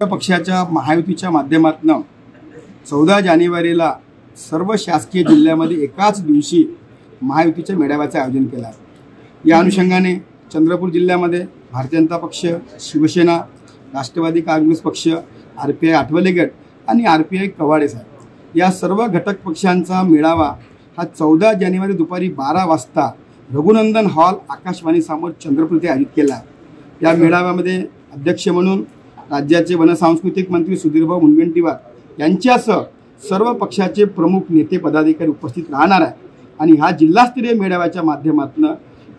पक्षाच्या महायुतीच्या माध्यमातून 14 जानेवारीला सर्व शासकीय जिल्ह्यामध्ये एकाच दिवशी महायुतीच्या मेळाव्याचं आयोजन केलं आहे। या अनुषंगाने चंद्रपूर जिल्ह्यामध्ये भारतीय जनता पक्ष, शिवसेना, राष्ट्रवादी काँग्रेस पक्ष, आरपीआय आठवले गट आणि आरपीआय कवाडे साहेब या सर्व घटक पक्षांचा मेळावा हा 14 जानेवारी दुपारी 12 वाजता रघुनंदन हॉल आकाशवाणीसमोर चंद्रपूर येथे आयोजित केला आहे। या मेळाव्यामध्ये अध्यक्ष म्हणून राज्याचे वनसांस्कृतिक मंत्री सुधीरभाऊ मुनगंटीवार यांच्यासह सर्व पक्षाचे प्रमुख नेते पदाधिकारी उपस्थित राहणार आहे आणि हा जिल्हास्तरीय मेळाव्याच्या माध्यमातून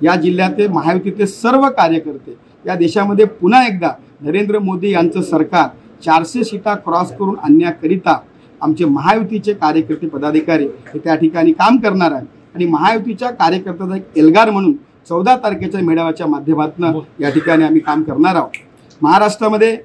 या जिल्ह्यातील महायुतीचे सर्व कार्यकर्ते या देशामध्ये पुन्हा एकदा नरेंद्र मोदी यांचं सरकार 400 सीटा क्रॉस करून आणण्याकरिता आमचे महायुतीचे कार्यकर्ते पदाधिकारी हे त्या ठिकाणी काम करणार आहेत आणि महायुतीच्या कार्यकर्त्याचा एक एल्गार म्हणून 14 तारखेच्या मेळाव्याच्या माध्यमातून या ठिकाणी आम्ही काम करणार आहोत। महाराष्ट्रामध्ये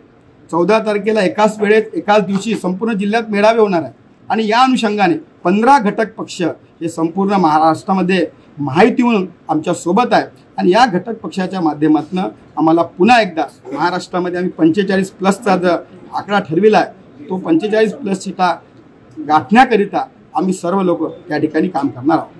14 तारखेला एकाच वेळेत एकाच दिवशी संपूर्ण जिल्ह्यात मेळावे होणार आहे आणि या अनुषंगाने 15 घटक पक्ष हे संपूर्ण महाराष्ट्रामध्ये महायुती म्हणून आमच्या सोबत आहे आणि या घटक पक्षाच्या माध्यमातून आम्हाला पुन्हा एकदा महाराष्ट्रामध्ये आम्ही 45+ जो आकडा ठरविला आहे तो 45+ सीटा गाठण्याकरिता आम्ही सर्व लोक त्या ठिकाणी काम करणार आहोत।